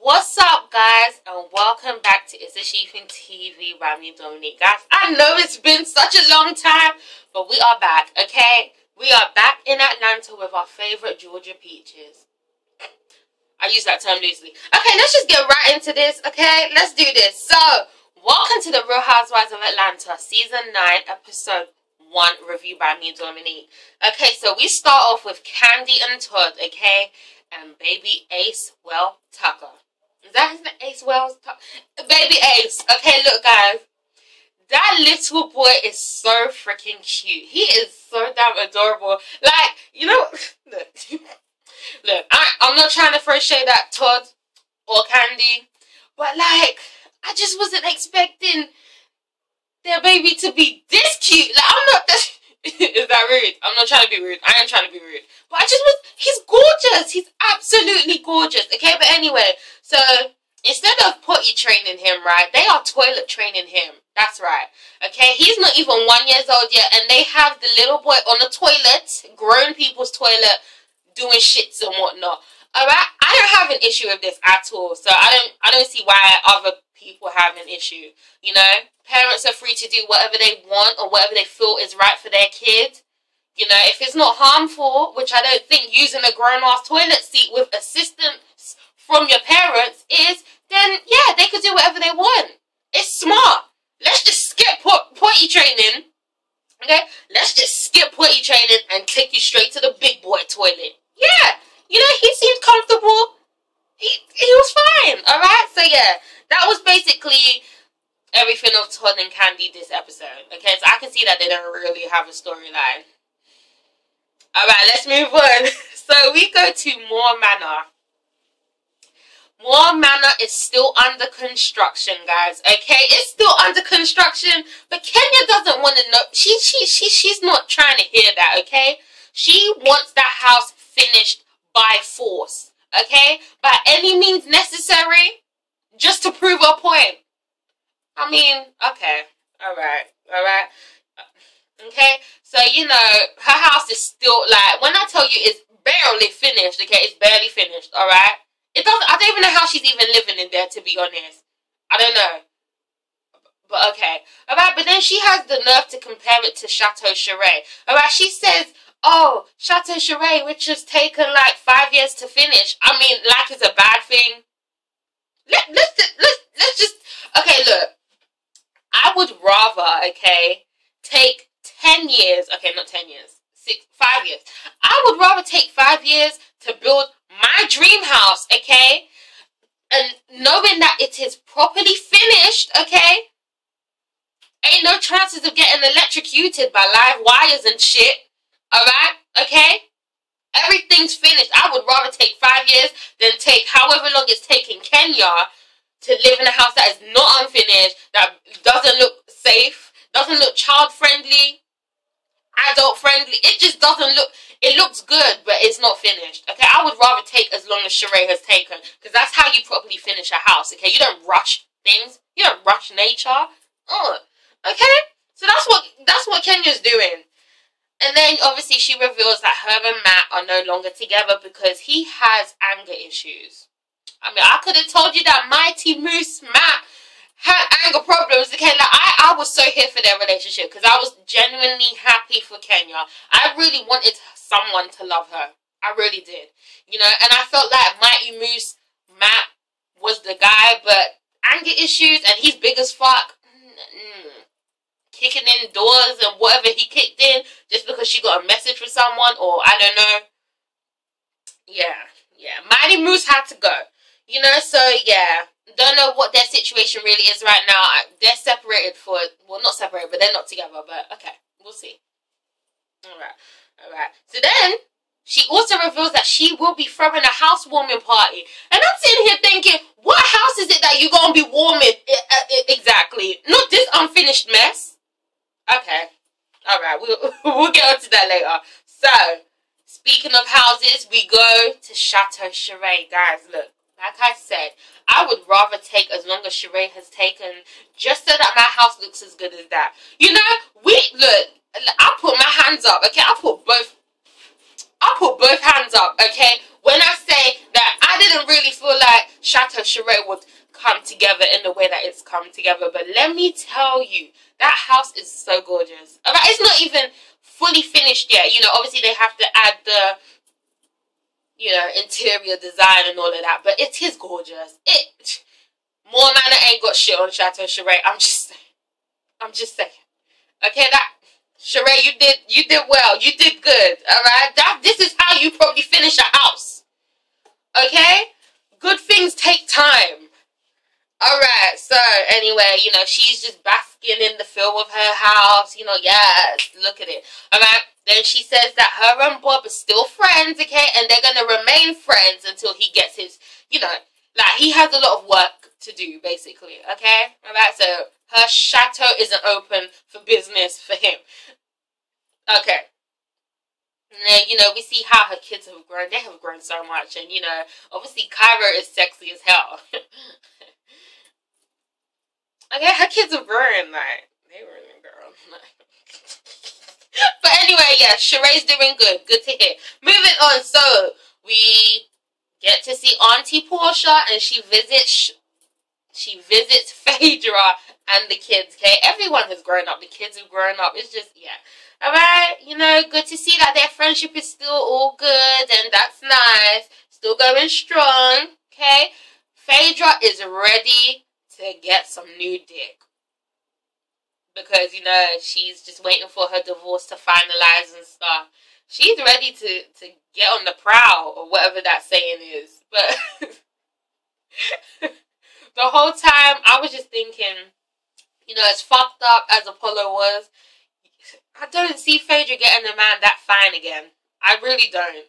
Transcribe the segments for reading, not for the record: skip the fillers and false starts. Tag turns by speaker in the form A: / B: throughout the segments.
A: What's up, guys, and welcome back to ItsASheThIngTV by me, Dominique. Guys, I know it's been such a long time, but we are back, okay? We are back in Atlanta with our favorite Georgia peaches. I use that term loosely. Okay, let's just get right into this, okay? Let's do this. So, welcome to the Real Housewives of Atlanta, Season 9, Episode 1, review by me, Dominique. Okay, so we start off with Candy and Todd, okay? And baby Ace Tucker. Is that his name? Ace Wells Tucker? Baby Ace. Okay, look, guys. That little boy is so freaking cute. He is so damn adorable. Like, you know, look, I'm not trying to throw shade at Todd or Candy, but like, I just wasn't expecting their baby to be this cute. Like, I'm not that. Is that rude? I'm not trying to be rude. I am trying to be rude. But he's gorgeous. He's absolutely gorgeous. Okay, but anyway, so instead of potty training him, right, they are toilet training him. That's right. Okay, he's not even 1 year old yet, and they have the little boy on the toilet, grown people's toilet, doing shits and whatnot. Alright, I don't have an issue with this at all. So I don't see why other people have an issue. You know, parents are free to do whatever they want or whatever they feel is right for their kid. You know, if it's not harmful, which I don't think using a grown-ass toilet seat with assistance from your parents is, then yeah, they could do whatever they want. It's smart. Let's just skip potty training. Okay? Let's just skip potty training and take you straight to the big boy toilet. Yeah. You know, he seemed comfortable. He was fine. Alright? So yeah, that was basically everything of Todd and Candy this episode. Okay, so I can see that they don't really have a storyline. Alright, let's move on. So we go to Moore Manor. Moore Manor is still under construction, guys. Okay, it's still under construction, but Kenya doesn't want to know. She's not trying to hear that. Okay, she wants that house finished by force. Okay, by any means necessary, just to prove her point. I mean, okay, all right. Okay, so you know her house is still, like, when I tell you it's barely finished. Okay, it's barely finished. All right. It doesn't. I don't even know how she's even living in there, to be honest. I don't know. But okay. Alright, but then she has the nerve to compare it to Chateau Cheray. Alright, she says, oh, Chateau Cheray, which has taken like 5 years to finish. I mean, like it's a bad thing. Let's just, okay, look. I would rather, okay, take 10 years, okay, not 10 years, 5 years. I would rather take 5 years to build my dream house, okay, and knowing that it is properly finished, okay, ain't no chances of getting electrocuted by live wires and shit, alright, okay, everything's finished. I would rather take 5 years than take however long it's taking Kenya to live in a house that is not unfinished, that doesn't look safe, doesn't look child-friendly, adult-friendly. It just doesn't look, it looks good, but it's not finished. Okay, I would rather take as long as Sheree has taken, because that's how you properly finish a house. Okay, you don't rush things. You don't rush nature. Okay, so that's what Kenya's doing. And then obviously she reveals that her and Matt are no longer together because he has anger issues. I mean, I could have told you that Mighty Moose Matt had anger problems. Okay, like I was so here for their relationship because I was genuinely happy for Kenya. I really wanted someone to love her. I really did. You know, and I felt like Mighty Moose Matt was the guy, but anger issues and he's big as fuck. Kicking in doors and whatever he kicked in just because she got a message from someone, or I don't know. Yeah. Mighty Moose had to go. You know, so yeah. Don't know what their situation really is right now. They're separated for, well, not separated, but they're not together. But okay, we'll see. Alright. So then, she also reveals that she will be throwing a housewarming party. And I'm sitting here thinking, what house is it that you're going to be warming exactly? Not this unfinished mess. Okay. Alright, we'll get on to that later. So, speaking of houses, we go to Chateau Cheray. Guys, look. Like I said, I would rather take as long as Sheree has taken just so that my house looks as good as that. You know, look, I put my hands up, okay? I put both hands up, okay? When I say that I didn't really feel like Chateau Chateau Sheree would come together in the way that it's come together. But let me tell you, that house is so gorgeous. Alright, it's not even fully finished yet. You know, obviously they have to add the, you know, interior design and all of that. But it is gorgeous. More Manor ain't got shit on Chateau Sheree. I'm just saying. I'm just saying. Okay, that Sheree, you did well. You did good. Alright? This is how you probably finish a house. Okay? Good things take time. Alright, so anyway, you know, she's just basking in the feel of her house. You know, yes, look at it. Alright? Then she says that her and Bob are still friends, okay? And they're going to remain friends until he gets his, you know, like, he has a lot of work to do, basically, okay? Alright, so her chateau isn't open for business for him. Okay. And then, you know, we see how her kids have grown. They have grown so much. And, you know, obviously Kyra is sexy as hell. Okay, her kids have grown, like, they really grown. But anyway, yeah, Sheree's doing good. Good to hear. Moving on, so we get to see Auntie Portia, and she visits Phaedra and the kids, okay? Everyone has grown up. The kids have grown up. It's just, yeah. Alright, you know, good to see that their friendship is still all good, and that's nice. Still going strong, okay? Phaedra is ready to get some new dick. Because, you know, she's just waiting for her divorce to finalize and stuff. She's ready to get on the prowl, or whatever that saying is. But the whole time, I was just thinking, you know, as fucked up as Apollo was, I don't see Phaedra getting a man that fine again. I really don't.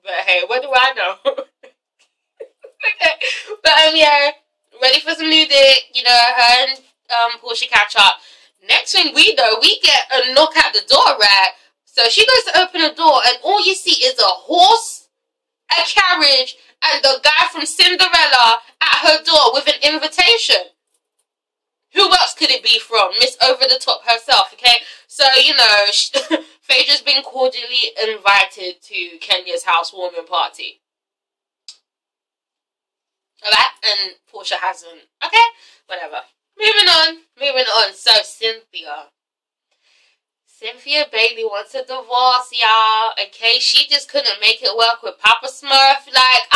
A: But hey, what do I know? Okay. But yeah, ready for some new dick. You know, her and Portia catch up. Next thing we know, we get a knock at the door, right? So she goes to open the door, and all you see is a horse, a carriage, and the guy from Cinderella at her door with an invitation. Who else could it be from? Miss Over the Top herself, okay? So, you know, Phaedra's been cordially invited to Kenya's housewarming party. Alright? And Portia hasn't. Okay? Whatever. Moving on. So, Cynthia Bailey wants a divorce, y'all. Okay? She just couldn't make it work with Papa Smurf. Like,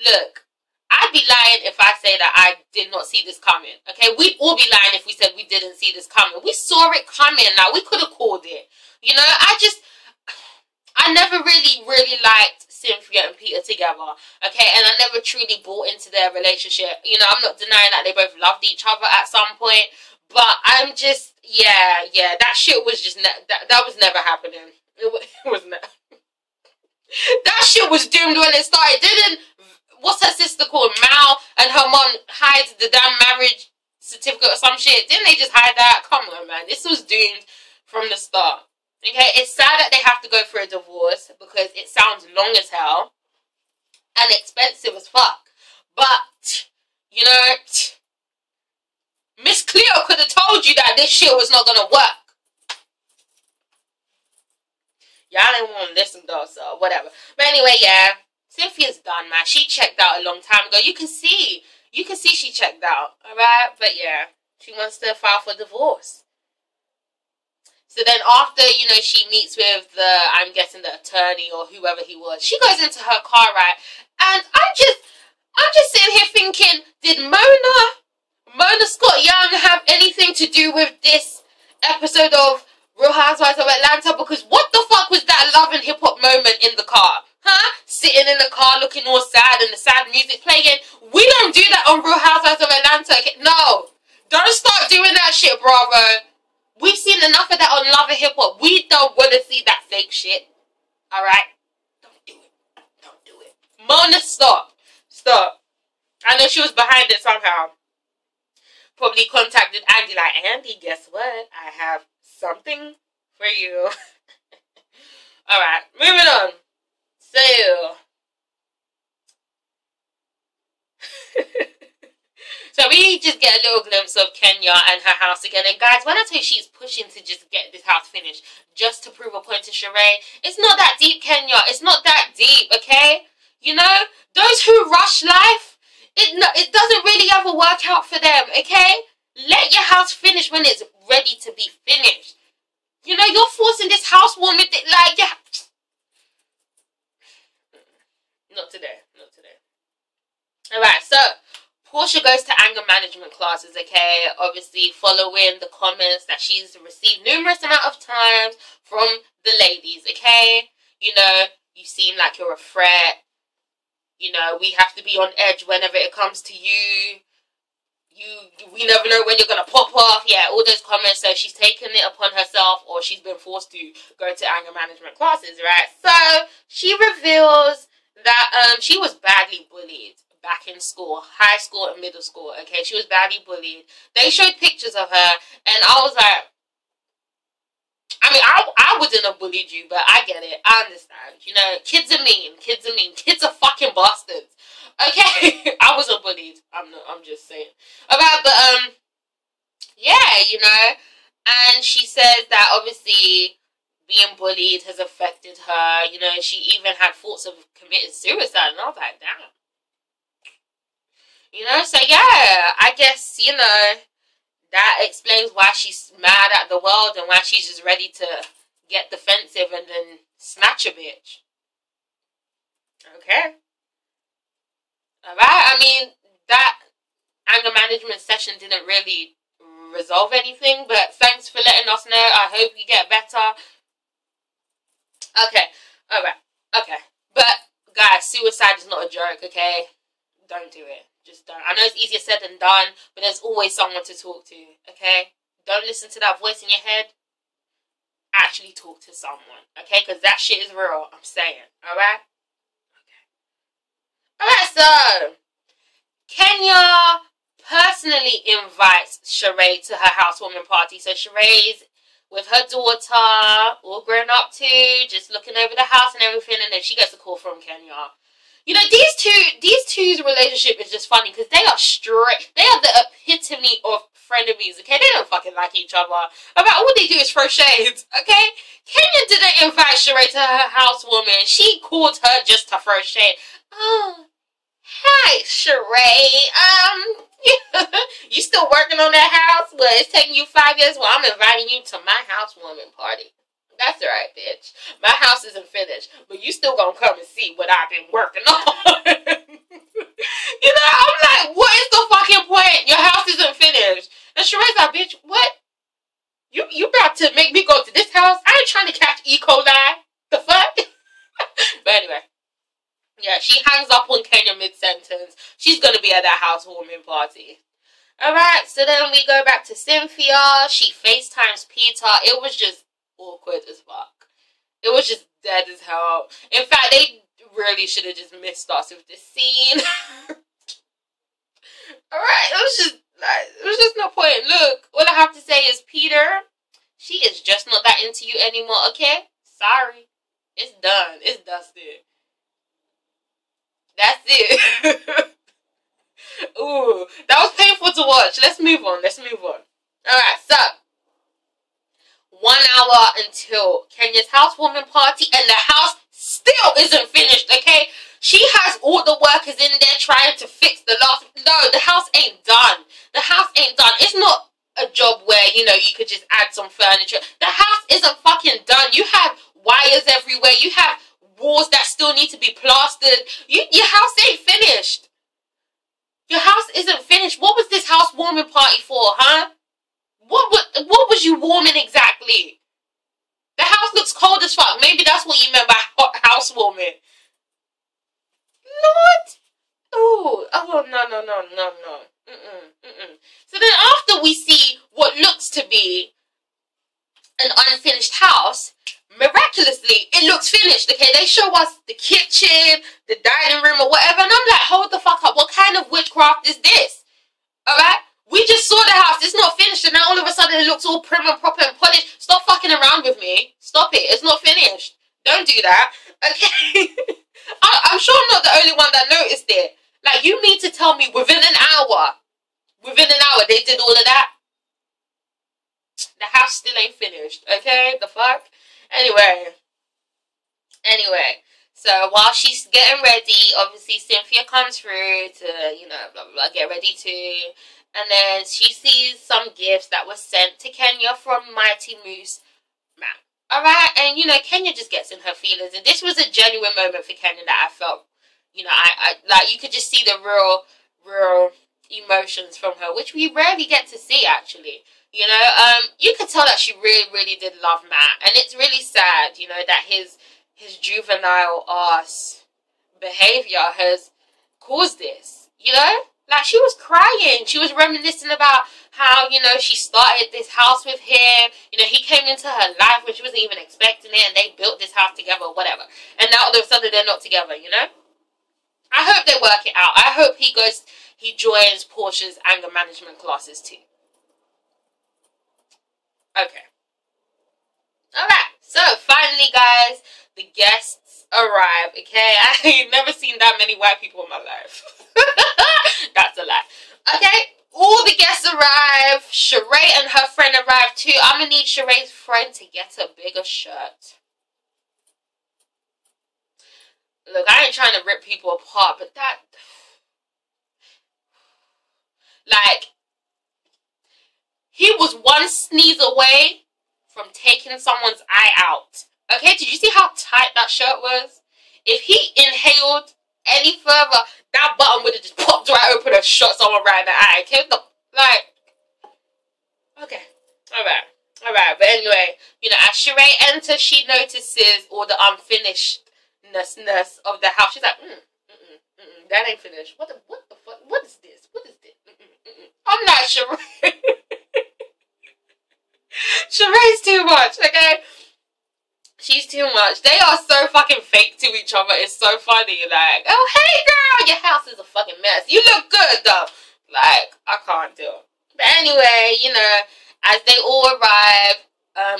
A: look. I'd be lying if I say that I did not see this coming. Okay, we'd all be lying if we said we didn't see this coming. We saw it coming. Now, we could have called it. You know, I never really liked Cynthia and Peter together. Okay, and I never truly bought into their relationship. You know, I'm not denying that they both loved each other at some point. But I'm just, yeah, that shit was just, that was never happening. It was never. That shit was doomed when it started. What's her sister called? Mal, and her mom hides the damn marriage certificate or some shit. Didn't they just hide that? Come on, man. This was doomed from the start. Okay, it's sad that they have to go for a divorce because it sounds long as hell and expensive as fuck. But, you know, Miss Cleo could have told you that this shit was not gonna work. Y'all didn't want to listen though, so whatever. But anyway, yeah. Cynthia's done, man. She checked out a long time ago. You can see she checked out, alright? But yeah, she wants to file for divorce. So then after, you know, she meets with I'm guessing the attorney or whoever he was, she goes into her car, right? And I'm just sitting here thinking, did Mona Scott Young have anything to do with this episode of Real Housewives of Atlanta? Because what the fuck was that love and hip hop moment in the car? Huh? Sitting in the car looking all sad and the sad music playing. We don't do that on Real Housewives of Atlanta. Okay? No. Don't start doing that shit, Bravo. We've seen enough of that on Love and Hip Hop. We don't want to see that fake shit. Alright? Don't do it. Don't do it. Mona, stop. Stop. I know she was behind it somehow. Probably contacted Andy like, Andy, guess what? I have something for you. Alright, moving on. So we just get a little glimpse of Kenya and her house again. And guys, when I tell you she's pushing to just get this house finished, just to prove a point to Sheree, it's not that deep, Kenya. It's not that deep, okay? You know, those who rush life, it doesn't really ever work out for them, okay? Let your house finish when it's ready to be finished. You know, you're forcing this housewarming thing, like, yeah. Not today, not today. Alright, so, Portia goes to anger management classes, okay? Obviously, following the comments that she's received numerous amount of times from the ladies, okay? You know, you seem like you're a threat. You know, we have to be on edge whenever it comes to you. We never know when you're going to pop off. Yeah, all those comments. So she's taken it upon herself, or she's been forced to go to anger management classes, right? So she reveals that she was badly bullied back in school, high school and middle school, okay? She was badly bullied. They showed pictures of her, and I was like, I mean, I wouldn't have bullied you, but I get it. I understand. You know, kids are mean. Kids are mean. Kids are fucking bastards. Okay? I wasn't bullied. I'm just saying. About the, yeah, you know. And she says that obviously being bullied has affected her. You know, she even had thoughts of committing suicide. And I was like, damn. You know, so yeah, I guess, you know, that explains why she's mad at the world and why she's just ready to get defensive and then snatch a bitch. Okay. Alright, I mean, that anger management session didn't really resolve anything, but thanks for letting us know. I hope you get better. Okay, alright, okay. But, guys, suicide is not a joke, okay? Don't do it. Just don't. I know it's easier said than done, but there's always someone to talk to, okay? Don't listen to that voice in your head. Actually talk to someone, okay? Because that shit is real, I'm saying, alright? Okay. Alright, so, Kenya personally invites Sheree to her housewarming party. So Sheree's with her daughter, all grown up too, just looking over the house and everything, and then she gets a call from Kenya. You know, these two's relationship is just funny because they are straight. They are the epitome of frenemies, okay? They don't fucking like each other. About all they do is throw shades, okay? Kenya didn't invite Sheree to her housewarming. She called her just to throw shade. Oh, hi, Sheree. You still working on that house? Well, it's taking you 5 years. Well, I'm inviting you to my housewarming party. That's right, bitch. My house isn't finished, but you still gonna come and see what I've been working on. You know, I'm like, what is the fucking point? Your house isn't finished. And Sheree's like, bitch, what? You about to make me go to this house? I ain't trying to catch E. coli. The fuck? But anyway. Yeah, she hangs up on Kenya mid-sentence. She's gonna be at that housewarming party. Alright, so then we go back to Cynthia. She FaceTimes Peter. It was just awkward as fuck. It was just dead as hell. In fact, they really should have just missed us with this scene. Alright, it was just no point. Look, all I have to say is, Peter, she is just not that into you anymore, okay? Sorry. It's done. It's dusted. That's it. Ooh, that was painful to watch. Let's move on. Alright, so 1 hour until Kenya's housewarming party, and the house still isn't finished, okay? She has all the workers in there trying to fix the last... No, the house ain't done. The house ain't done. It's not a job where, you know, you could just add some furniture. The house isn't fucking done. You have wires everywhere. You have walls that still need to be plastered. Your house ain't finished. Your house isn't finished. What was this housewarming party for, huh? What was you warming exactly? The house looks cold as fuck. Maybe that's what you meant by housewarming. Lord. Oh, no. So then after we see what looks to be an unfinished house, miraculously, it looks finished, okay? They show us the kitchen, the dining room, or whatever, and I'm like, hold the fuck up. What kind of witchcraft is this? Alright? We just saw the house. It's not finished, and now all of a sudden it looks all prim and proper and polished. Stop fucking around with me. Stop it. It's not finished. Don't do that. Okay? I'm sure I'm not the only one that noticed it. Like, you mean to tell me within an hour they did all of that? The house still ain't finished, okay? The fuck? Anyway. So while she's getting ready, obviously Cynthia comes through to, you know, blah, blah, blah, get ready too. And then she sees some gifts that were sent to Kenya from Mighty Moose Man. Alright, and you know, Kenya just gets in her feelings. And this was a genuine moment for Kenya that I felt, you know, I like, you could just see the real emotions from her, which we rarely get to see, actually. You know, you could tell that she really did love Matt. And it's really sad, you know, that his juvenile ass behavior has caused this, you know? Like, she was crying. She was reminiscing about how, you know, she started this house with him. You know, he came into her life when she wasn't even expecting it, and they built this house together or whatever. And now all of a sudden they're not together, you know? I hope they work it out. I hope he joins Portia's anger management classes too. Okay. Alright, so finally, guys, the guests arrive, okay? I ain't never seen that many white people in my life. That's a lie. Okay, all the guests arrive. Sheree and her friend arrive too. I'm gonna need Sheree's friend to get a bigger shirt. Look, I ain't trying to rip people apart, but that... Like, he was one sneeze away from taking someone's eye out. Okay, did you see how tight that shirt was? If he inhaled any further, that button would have just popped right open and shot someone right in the eye. Okay, okay, alright. But anyway, you know, as Sheree enters, she notices all the unfinishedness of the house. She's like, that ain't finished. What the fuck? What is this? I'm not Sheree. Sheree's too much, okay? She's too much. They are so fucking fake to each other. It's so funny. Like, oh, hey, girl, your house is a fucking mess. You look good, though. Like, I can't do it. But anyway, you know, as they all arrive,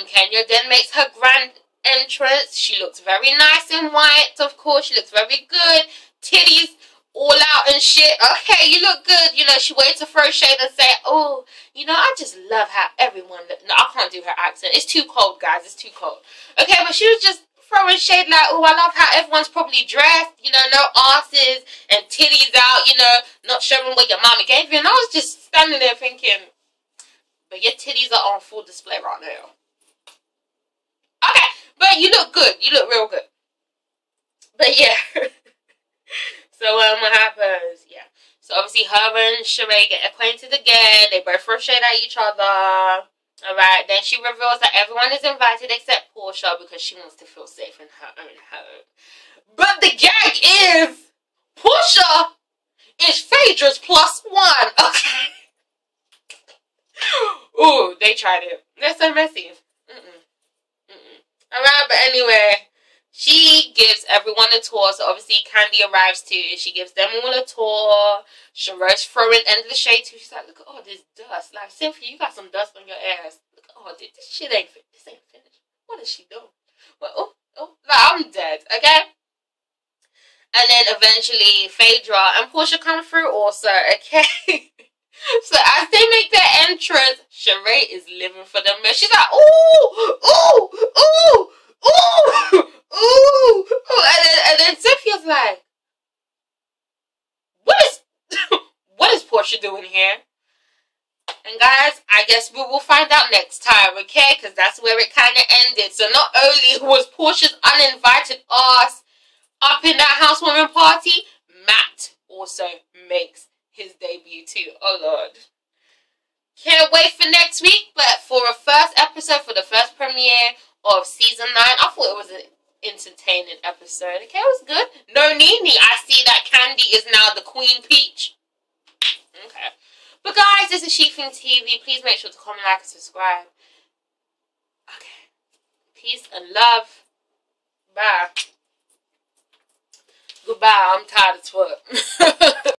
A: Kenya then makes her grand entrance. She looks very nice in white, of course. She looks very good. Titties all out and shit. Okay, you look good. You know, she waited to throw shade and say, oh, you know, I just love how everyone... No, I can't do her accent. It's too cold, guys. It's too cold. Okay, but she was just throwing shade like, oh, I love how everyone's probably dressed. You know, no asses and titties out, you know, not showing what your mama gave you. And I was just standing there thinking, but your titties are on full display right now. Okay, but you look good. You look real good. But yeah. So, what happens? Yeah. So, obviously, her and Sheree get acquainted again. They both throw shade at each other. Alright. Then she reveals that everyone is invited except Portia because she wants to feel safe in her own home. But the gag is, Portia is Phaedra's +1. Okay. Ooh, they tried it. They're so messy. Alright, but anyway. She gives everyone a tour, so obviously Candy arrives too. She gives them all a tour. Sheree's throwing endless shade too. She's like, look at all this dust. Like, Cynthia, you got some dust on your ass. Look at all this. This shit ain't finished. What is she doing? Well, like, I'm dead, okay? And then eventually Phaedra and Portia come through also, okay? So as they make their entrance, Sheree is living for them. She's like, ooh, and then Cynthia's like, what is Portia doing here? And guys, I guess we will find out next time, okay? Because that's where it kind of ended. So not only was Portia's uninvited ass up in that housewarming party, Matt also makes his debut too. Oh Lord. Can't wait for next week, but for a first episode, for the first premiere of season 9, I thought it was an entertaining episode. Okay, it was good. No Nene. I see that Candy is now the Queen Peach. Okay. But guys, this is ItsASheThIngTV. Please make sure to comment, like, and subscribe. Okay. Peace and love. Bye. Goodbye. I'm tired as fuck.